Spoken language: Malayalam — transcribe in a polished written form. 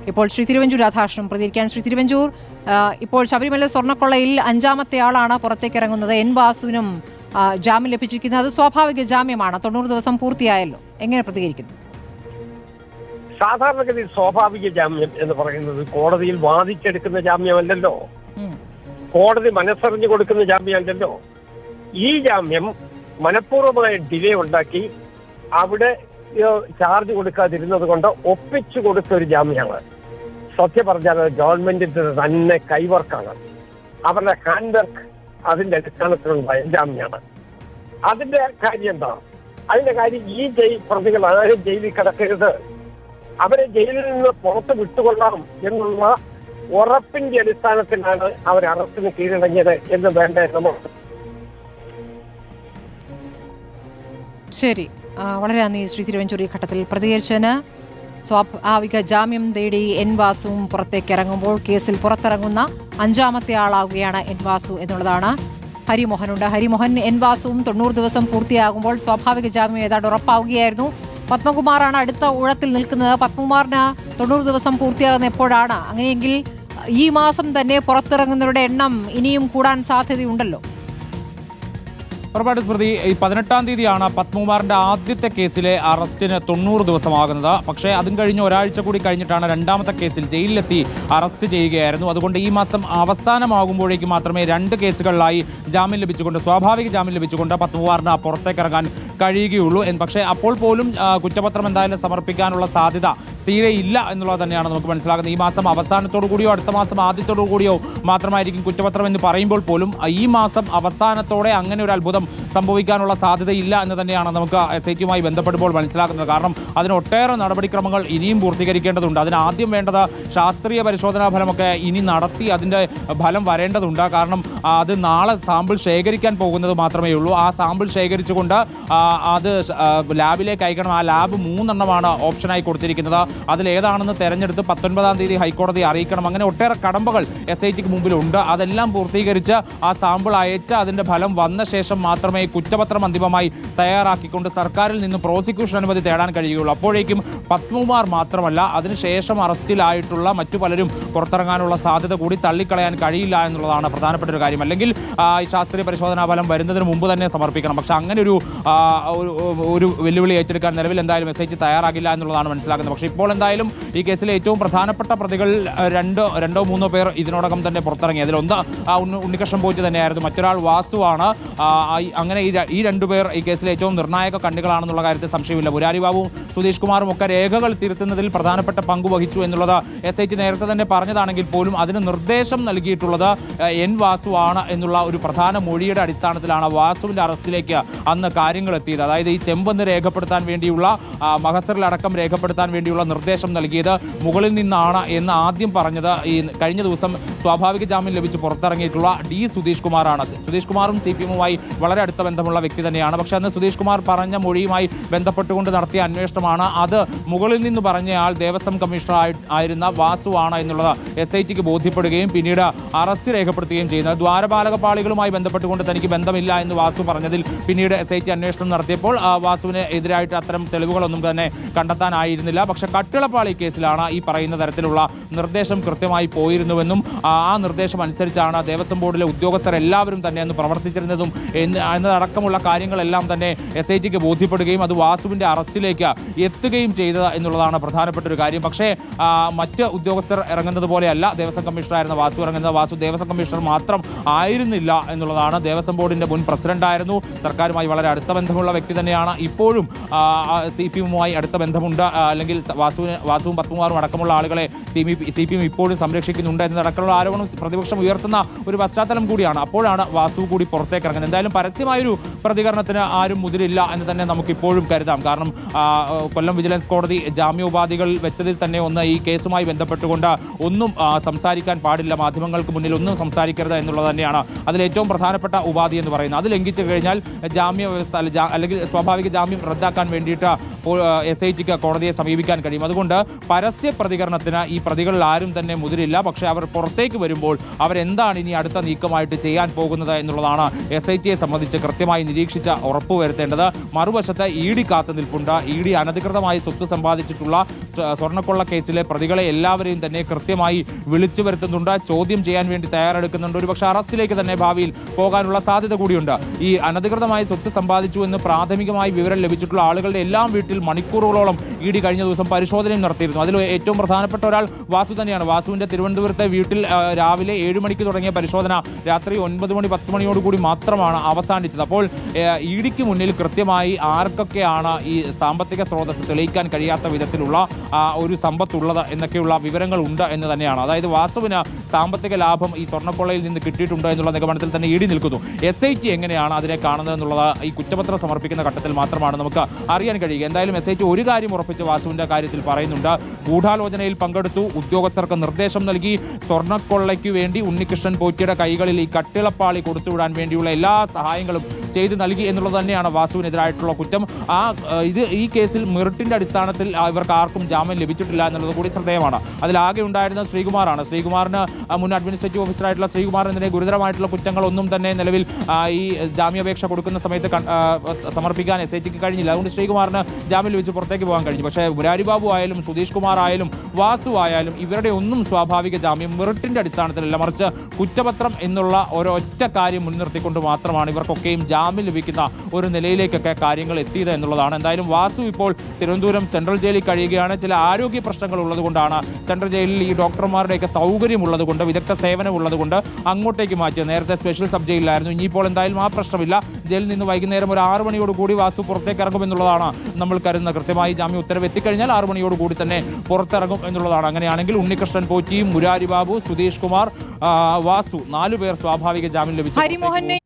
ഇപ്പോൾ ശ്രീ തിരുവഞ്ചൂർ രാധാകൃഷ്ണൻ പ്രതികരിക്കാൻ. ശ്രീ തിരുവഞ്ചൂർ, ഇപ്പോൾ ശബരിമല സ്വർണ്ണക്കൊള്ളയിൽ അഞ്ചാമത്തെ ആളാണ് പുറത്തേക്ക് ഇറങ്ങുന്നത്. എൻ വാസുവിനും ജാമ്യം ലഭിച്ചിരിക്കുന്നത്. അത് സ്വാഭാവിക ജാമ്യമാണ്. 90 ദിവസം പൂർത്തിയായല്ലോ. എങ്ങനെ പ്രതികരിക്കുന്നു? സാധാരണഗതിയിൽ സ്വാഭാവിക ജാമ്യം എന്ന് പറയുന്നത് കോടതിയിൽ വാദിച്ചെടുക്കുന്ന ജാമ്യമല്ലല്ലോ, കോടതി മനസ്സറിഞ്ഞു കൊടുക്കുന്ന ജാമ്യമല്ലല്ലോ. ഈ ജാമ്യം മനഃപൂർവ്വമായ ഡിലേ ഉണ്ടാക്കി അവിടെ ചാർജ് കൊടുക്കാതിരുന്നത് കൊണ്ട് ഒപ്പിച്ചു കൊടുത്ത ഒരു ജാമ്യമാണ്. സത്യം പറഞ്ഞാൽ ഗവൺമെന്റിന്റെ തന്നെ കൈവർക്കാണ്, അവരുടെ ഹാൻഡ് വർക്ക്. അതിന്റെ അടിസ്ഥാനത്തിലുണ്ടായ ജാമ്യമാണ്. അതിന്റെ കാര്യം എന്താ? അതിന്റെ കാര്യം ഈ പ്രതികൾ ആരും ജയിലിൽ കിടക്കരുത്, അവരെ ജയിലിൽ നിന്ന് പുറത്ത് വിട്ടുകൊള്ളാം എന്നുള്ള ഉറപ്പിന്റെ അടിസ്ഥാനത്തിലാണ് അവർ അറസ്റ്റിന് കീഴടങ്ങിയത് എന്ന് വേണ്ട നമ്മൾ. ശരി, വളരെ നന്ദി ശ്രീ തിരുവഞ്ചൂർ ഈ ഘട്ടത്തിൽ പ്രതികരിച്ചതിന്. സ്വാഭാവിക ജാമ്യം തേടി എൻ വാസുവും പുറത്തേക്ക് ഇറങ്ങുമ്പോൾ കേസിൽ പുറത്തിറങ്ങുന്ന അഞ്ചാമത്തെ ആളാവുകയാണ് എൻ വാസു എന്നുള്ളതാണ്. ഹരിമോഹനുണ്ട്. ഹരിമോഹൻ, എൻ വാസുവും 90 ദിവസം പൂർത്തിയാകുമ്പോൾ സ്വാഭാവിക ജാമ്യം ഏതാണ്ട് ഉറപ്പാവുകയായിരുന്നു. പത്മകുമാറാണ് അടുത്ത ഊഴത്തിൽ നിൽക്കുന്നത്. പത്മകുമാറിന് 90 ദിവസം പൂർത്തിയാകുന്ന എപ്പോഴാണ്? അങ്ങനെയെങ്കിൽ ഈ മാസം തന്നെ പുറത്തിറങ്ങുന്നവരുടെ എണ്ണം ഇനിയും കൂടാൻ സാധ്യതയുണ്ടല്ലോ. ഉറപ്പായിട്ടും സ്മൃതി, ഈ 18-ാം തീയതിയാണ് പത്മകുമാറിന്റെ ആദ്യത്തെ കേസിലെ അറസ്റ്റിന് 90 ദിവസമാകുന്നത്. പക്ഷേ അതും കഴിഞ്ഞ് ഒരാഴ്ച കൂടി കഴിഞ്ഞിട്ടാണ് രണ്ടാമത്തെ കേസിൽ ജയിലിലെത്തി അറസ്റ്റ് ചെയ്യുകയായിരുന്നു. അതുകൊണ്ട് ഈ മാസം അവസാനമാകുമ്പോഴേക്കും മാത്രമേ 2 കേസുകളിലായി ജാമ്യം ലഭിച്ചുകൊണ്ട്, സ്വാഭാവിക ജാമ്യം ലഭിച്ചുകൊണ്ട് പത്മകുമാറിന് പുറത്തേക്കിറങ്ങാൻ കഴിയുകയുള്ളൂ. പക്ഷേ അപ്പോൾ പോലും കുറ്റപത്രം എന്തായാലും സമർപ്പിക്കാനുള്ള സാധ്യത തീരെ ഇല്ല എന്നുള്ളത് തന്നെയാണ് നമുക്ക് മനസ്സിലാക്കുന്നത്. ഈ മാസം അവസാനത്തോടു കൂടിയോ അടുത്ത മാസം ആദ്യത്തോടു കൂടിയോ മാത്രമായിരിക്കും കുറ്റപത്രം എന്ന് പറയുമ്പോൾ പോലും ഈ മാസം അവസാനത്തോടെ അങ്ങനെ ഒരു അത്ഭുതം സംഭവിക്കാനുള്ള സാധ്യതയില്ല എന്ന് തന്നെയാണ് നമുക്ക് SIT-യുമായി ബന്ധപ്പെടുമ്പോൾ മനസ്സിലാക്കുന്നത്. കാരണം അതിന് ഒട്ടേറെ നടപടിക്രമങ്ങൾ ഇനിയും പൂർത്തീകരിക്കേണ്ടതുണ്ട്. അതിന് ആദ്യം വേണ്ടത് ശാസ്ത്രീയ പരിശോധനാ ഫലമൊക്കെ ഇനി നടത്തി അതിൻ്റെ ഫലം വരേണ്ടതുണ്ട്. കാരണം അത് നാളെ സാമ്പിൾ ശേഖരിക്കാൻ പോകുന്നത് മാത്രമേ ഉള്ളൂ. ആ സാമ്പിൾ ശേഖരിച്ചുകൊണ്ട് അത് ലാബിലേക്ക് അയക്കണം. ആ ലാബ് 3 എണ്ണമാണ് ഓപ്ഷനായി കൊടുത്തിരിക്കുന്നത്. അതിലേതാണെന്ന് തെരഞ്ഞെടുത്ത് 19-ാം തീയതി ഹൈക്കോടതി അറിയിക്കണം. അങ്ങനെ ഒട്ടേറെ കടമ്പകൾ SIT-ക്ക് മുമ്പിലുണ്ട്. അതെല്ലാം പൂർത്തീകരിച്ച് ആ സാമ്പിൾ അയച്ച് അതിൻ്റെ ഫലം വന്ന ശേഷം മാത്രമേ കുറ്റപത്രം അന്തിമമായി തയ്യാറാക്കിക്കൊണ്ട് സർക്കാരിൽ നിന്ന് പ്രോസിക്യൂഷൻ അനുമതി തേടാൻ കഴിയുകയുള്ളൂ. അപ്പോഴേക്കും പത്മകുമാർ മാത്രമല്ല, അതിനുശേഷം അറസ്റ്റിലായിട്ടുള്ള മറ്റു പലരും പുറത്തിറങ്ങാനുള്ള സാധ്യത കൂടി തള്ളിക്കളയാൻ കഴിയില്ല എന്നുള്ളതാണ് പ്രധാനപ്പെട്ട ഒരു കാര്യം. അല്ലെങ്കിൽ ശാസ്ത്രീയ പരിശോധനാ ഫലം വരുന്നതിന് മുമ്പ് തന്നെ സമർപ്പിക്കണം. പക്ഷെ അങ്ങനെ ഒരു വെല്ലുവിളി ഏറ്റെടുക്കാൻ നിലവിൽ എന്തായാലും SIT തയ്യാറാകില്ല എന്നുള്ളതാണ് മനസ്സിലാക്കുന്നത്. പക്ഷേ ഇപ്പോൾ എന്തായാലും ഈ കേസിലെ ഏറ്റവും പ്രധാനപ്പെട്ട പ്രതികൾ രണ്ടോ മൂന്നോ പേർ ഇതിനോടകം തന്നെ പുറത്തിറങ്ങി. അതിലൊന്ന് ഉണ്ണികൃഷ്ണൻ പോറ്റി തന്നെയായിരുന്നു, മറ്റൊരാൾ വാസുവാണ്. അങ്ങനെ ഈ 2 പേർ ഈ കേസിലെ ഏറ്റവും നിർണായക കണ്ണികളാണെന്നുള്ള കാര്യത്തിൽ സംശയമില്ല. മുരാരി ബാബുവും സുധീഷ് കുമാറും ഒക്കെ രേഖകൾ തിരുത്തുന്നതിൽ പ്രധാനപ്പെട്ട പങ്ക് വഹിച്ചു എന്നുള്ളത് SIT നേരത്തെ തന്നെ പറഞ്ഞതാണെങ്കിൽ പോലും അതിന് നിർദ്ദേശം നൽകിയിട്ടുള്ളത് എൻ വാസുവാണ് എന്നുള്ള ഒരു പ്രധാന മൊഴിയുടെ അടിസ്ഥാനത്തിലാണ് വാസുവിന്റെ അറസ്റ്റിലേക്ക് അന്ന് കാര്യങ്ങൾ എത്തിയത്. അതായത് ഈ ചെമ്പെന്ന് രേഖപ്പെടുത്താൻ വേണ്ടിയുള്ള മഹസറിലടക്കം രേഖപ്പെടുത്താൻ വേണ്ടിയുള്ള നിർദ്ദേശം നൽകിയത് മുകളിൽ നിന്നാണ് എന്ന് ആദ്യം പറഞ്ഞത് ഈ കഴിഞ്ഞ ദിവസം സ്വാഭാവിക ജാമ്യം ലഭിച്ച് പുറത്തിറങ്ങിയിട്ടുള്ള സുധീഷ് കുമാറാണ്. സുധീഷ് കുമാറും CPM-മായി വളരെ അടുത്ത ബന്ധമുള്ള വ്യക്തി തന്നെയാണ്. പക്ഷെ അന്ന് സുധീഷ് കുമാർ പറഞ്ഞ മൊഴിയുമായി ബന്ധപ്പെട്ടുകൊണ്ട് നടത്തിയ അന്വേഷണമാണ് അത് മുകളിൽ നിന്ന് പറഞ്ഞയാൾ ദേവസ്വം കമ്മീഷണർ ആയിരുന്ന വാസുവാണ് എന്നുള്ളത് SIT-ക്ക് ബോധ്യപ്പെടുകയും പിന്നീട് അറസ്റ്റ് രേഖപ്പെടുത്തുകയും ചെയ്യുന്നത്. ദ്വാരപാലകപാളികളുമായി ബന്ധപ്പെട്ടുകൊണ്ട് തനിക്ക് ബന്ധമില്ല എന്ന് വാസു പറഞ്ഞതിൽ പിന്നീട് SIT അന്വേഷണം നടത്തിയപ്പോൾ വാസുവിന് എതിരായിട്ട് അത്തരം തെളിവുകളൊന്നും തന്നെ കണ്ടെത്താനായിരുന്നില്ല. പക്ഷെ കട്ടിളപ്പാളി കേസിലാണ് ഈ പറയുന്ന തരത്തിലുള്ള നിർദ്ദേശം കൃത്യമായി പോയിരുന്നുവെന്നും ആ നിർദ്ദേശം അനുസരിച്ചാണ് ദേവസ്വം ബോർഡിലെ ഉദ്യോഗസ്ഥർ എല്ലാവരും തന്നെ അന്ന് പ്രവർത്തിച്ചിരുന്നതും എന്നതടക്കമുള്ള കാര്യങ്ങളെല്ലാം തന്നെ SIT-ക്ക് ബോധ്യപ്പെടുകയും അത് വാസുവിന്റെ അറസ്റ്റിലേക്ക് എത്തുകയും ചെയ്തത് എന്നുള്ളതാണ് പ്രധാനപ്പെട്ട ഒരു കാര്യം. പക്ഷേ മറ്റ് ഉദ്യോഗസ്ഥർ ഇറങ്ങുന്നത് പോലെയല്ല ദേവസ്വം കമ്മീഷണറായിരുന്ന വാസു ഇറങ്ങുന്നത്. വാസു ദേവസ്വം കമ്മീഷണർ മാത്രം ആയിരുന്നില്ല എന്നുള്ളതാണ്. ദേവസ്വം ബോർഡിന്റെ മുൻ പ്രസിഡന്റായിരുന്നു, സർക്കാരുമായി വളരെ അടുത്ത ബന്ധമുള്ള വ്യക്തി തന്നെയാണ്. ഇപ്പോഴും CPM-മായി അടുത്ത ബന്ധമുണ്ട്. അല്ലെങ്കിൽ വാസുവും പത്മകുമാറും അടക്കമുള്ള ആളുകളെ CPM ഇപ്പോഴും സംരക്ഷിക്കുന്നുണ്ട് എന്നതടക്കമുള്ള ആരോപണം പ്രതിപക്ഷം ഉയർത്തുന്ന ഒരു പശ്ചാത്തലം കൂടിയാണ്. അപ്പോഴാണ് വാസു കൂടി പുറത്തേക്ക് ഇറങ്ങുന്നത്. എന്തായാലും പരസ്യമായൊരു പ്രതികരണത്തിന് ആരും മുതിരില്ല എന്ന് തന്നെ നമുക്ക് ഇപ്പോഴും കരുതാം. കാരണം കൊല്ലം വിജിലൻസ് കോടതി ജാമ്യോപാധികൾ വെച്ചതിൽ തന്നെ ഒന്ന് ഈ കേസുമായി ബന്ധപ്പെട്ടുകൊണ്ട് ഒന്നും സംസാരിക്കാൻ പാടില്ല, മാധ്യമങ്ങൾക്ക് മുന്നിൽ ഒന്നും സംസാരിക്കരുത് എന്നുള്ളത് തന്നെയാണ് അതിലേറ്റവും പ്രധാനപ്പെട്ട ഉപാധി എന്ന് പറയുന്നത്. അത് ലംഘിച്ചു കഴിഞ്ഞാൽ ജാമ്യ വ്യവസ്ഥ അല്ലെങ്കിൽ സ്വാഭാവിക ജാമ്യം റദ്ദാക്കാൻ വേണ്ടിയിട്ട് SITക്ക് കോടതിയെ സമീപിക്കാൻ കഴിയും. അതുകൊണ്ട് പരസ്യ പ്രതികരണത്തിന് ഈ പ്രതികളിൽ ആരും തന്നെ മുതിരില്ല. പക്ഷേ അവർ പുറത്തേക്ക് വരുമ്പോൾ അവരെന്താണ് ഇനി അടുത്ത നീക്കമായിട്ട് ചെയ്യാൻ പോകുന്നത് എന്നുള്ളതാണ് SITയെ സംബന്ധിച്ച് കൃത്യമായി നിരീക്ഷിച്ച് ഉറപ്പുവരുത്തേണ്ടത്. മറുവശത്ത് ED കാത്തു നിൽപ്പുണ്ട്. ED അനധികൃതമായി സ്വത്ത് സമ്പാദിച്ചിട്ടുള്ള സ്വർണ്ണക്കൊള്ള കേസിലെ പ്രതികളെ എല്ലാവരെയും തന്നെ കൃത്യമായി വിളിച്ചു വരുത്തുന്നുണ്ട്, ചോദ്യം ചെയ്യാൻ വേണ്ടി തയ്യാറെടുക്കുന്നുണ്ട്. ഒരുപക്ഷെ അറസ്റ്റിലേക്ക് തന്നെ ഭാവിയിൽ പോകാനുള്ള സാധ്യത കൂടിയുണ്ട്. ഈ അനധികൃതമായി സ്വത്ത് സമ്പാദിച്ചു എന്ന് പ്രാഥമികമായി വിവരം ലഭിച്ചിട്ടുള്ള ആളുകളുടെ എല്ലാം വീട്ടിൽ മണിക്കൂറുകളോളം ED കഴിഞ്ഞ ദിവസം പരിശോധനയും നടത്തിയിരുന്നു. അതിൽ ഏറ്റവും പ്രധാനപ്പെട്ട ഒരാൾ വാസു തന്നെയാണ്. വാസുവിന്റെ തിരുവനന്തപുരത്തെ വീട്ടിൽ രാവിലെ 7 മണിക്ക് തുടങ്ങിയ പരിശോധന രാത്രി 9 മണി 10 മണിയോടുകൂടി മാത്രമാണ് അവസാനിച്ചത്. അപ്പോൾ EDക്ക് മുന്നിൽ കൃത്യമായി ആർക്കൊക്കെയാണ് ഈ സാമ്പത്തിക സ്രോതസ് തെളിയിക്കാൻ കഴിയാത്ത വിധത്തിലുള്ള ഒരു സമ്പത്തുള്ളത് എന്നൊക്കെയുള്ള വിവരങ്ങൾ ഉണ്ട് എന്ന് തന്നെയാണ്. അതായത് വാസുവിന് സാമ്പത്തിക ലാഭം ഈ സ്വർണ്ണക്കൊള്ളയിൽ നിന്ന് കിട്ടിയിട്ടുണ്ട് എന്നുള്ള നിഗമനത്തിൽ തന്നെ ED നിൽക്കുന്നു. SIT എങ്ങനെയാണ് അതിനെ കാണുന്നത് എന്നുള്ളത് ഈ കുറ്റപത്രം സമർപ്പിക്കുന്ന ഘട്ടത്തിൽ മാത്രമാണ് നമുക്ക് അറിയാൻ കഴിയുക. എന്തായാലും SIT ഒരു കാര്യം ഉറപ്പിച്ച് വാസുവിന്റെ കാര്യത്തിൽ പറയുന്നുണ്ട്. ഗൂഢാലോചനയിൽ പങ്കെടുത്തു, ഉദ്യോഗസ്ഥർക്ക് നിർദ്ദേശം നൽകി, സ്വർണ്ണക്കൊള്ളയ്ക്ക് വേണ്ടി ഉണ്ണികൃഷ്ണൻ പോറ്റിയുടെ കൈകളിൽ ഈ കട്ടിളപ്പാളി കൊടുത്തുവിടാൻ വേണ്ടിയുള്ള എല്ലാ സഹായങ്ങളും ചെയ്തു നൽകി എന്നുള്ളത് തന്നെയാണ് വാസുവിനെതിരായിട്ടുള്ള കുറ്റം. ഈ കേസിൽ മെറിറ്റിന്റെ അടിസ്ഥാനത്തിൽ ഇവർക്ക് ആർക്കും ജാമ്യം ലഭിച്ചിട്ടില്ല എന്നുള്ളത് കൂടി ശ്രദ്ധേയമാണ്. അതിലാകെ ഉണ്ടായിരുന്ന ശ്രീകുമാറാണ്. ശ്രീകുമാറിന് മുൻ അഡ്മിനിസ്ട്രേറ്റീവ് ഓഫീസറായിട്ടുള്ള ശ്രീകുമാറിനെതിരെ ഗുരുതരമായിട്ടുള്ള കുറ്റങ്ങളൊന്നും തന്നെ നിലവിൽ ഈ ജാമ്യാപേക്ഷ കൊടുക്കുന്ന സമയത്ത് സമർപ്പിക്കാൻ SITക്ക് കഴിഞ്ഞില്ല. അതുകൊണ്ട് ശ്രീകുമാറിന് ജാമ്യം ലഭിച്ച് പുറത്തേക്ക് പോകാൻ കഴിഞ്ഞു. പക്ഷേ മുരാരി ബാബു ആയാലും സുധീഷ് കുമാർ ആയാലും വാസു ആയാലും ഇവരുടെ ഒന്നും സ്വാഭാവിക ജാമ്യം മെറിറ്റിന്റെ അടിസ്ഥാനത്തിലല്ല, മറിച്ച് കുറ്റപത്രം എന്നുള്ള ഒരൊറ്റ കാര്യം മുൻനിർത്തിക്കൊണ്ട് മാത്രമാണ് ഇവർക്കൊക്കെയും ജാമ്യം ലഭിക്കുന്ന ഒരു നിലയിലേക്കൊക്കെ കാര്യങ്ങൾ എത്തിയത് എന്നുള്ളതാണ്. എന്തായാലും വാസു ഇപ്പോൾ തിരുവനന്തപുരം സെൻട്രൽ ജയിലിൽ കഴിയുകയാണ്. ചില ആരോഗ്യ പ്രശ്നങ്ങൾ ഉള്ളതുകൊണ്ടാണ് സെൻട്രൽ ജയിലിൽ ഈ ഡോക്ടർമാരുടെയൊക്കെ സൗകര്യമുള്ളത് കൊണ്ട്, വിദഗ്ധ സേവനം ഉള്ളത് കൊണ്ട് അങ്ങോട്ടേക്ക് മാറ്റിയത്. നേരത്തെ സ്പെഷ്യൽ സബ് ജയിലിലായിരുന്നു. ഇനിയിപ്പോൾ എന്തായാലും ആ പ്രശ്നമില്ല. ജയിലിൽ നിന്ന് വൈകുന്നേരം ഒരു 6 മണിയോടുകൂടി വാസു പുറത്തേക്ക് ഇറങ്ങുമെന്നുള്ളതാണ് നമ്മൾ കരുതുന്നത്. കൃത്യമായി ജാമ്യം ഉത്തരവ് എത്തിക്കഴിഞ്ഞാൽ 6 മണിയോടുകൂടി തന്നെ പുറത്തിറങ്ങും എന്നുള്ളതാണ്. അങ്ങനെയാണെങ്കിൽ ഉണ്ണികൃഷ്ണൻ പോറ്റി, മുരാരി ബാബു, സുധീഷ് കുമാർ, വാസു 4 പേർ സ്വാഭാവിക ജാമ്യം ലഭിച്ചു.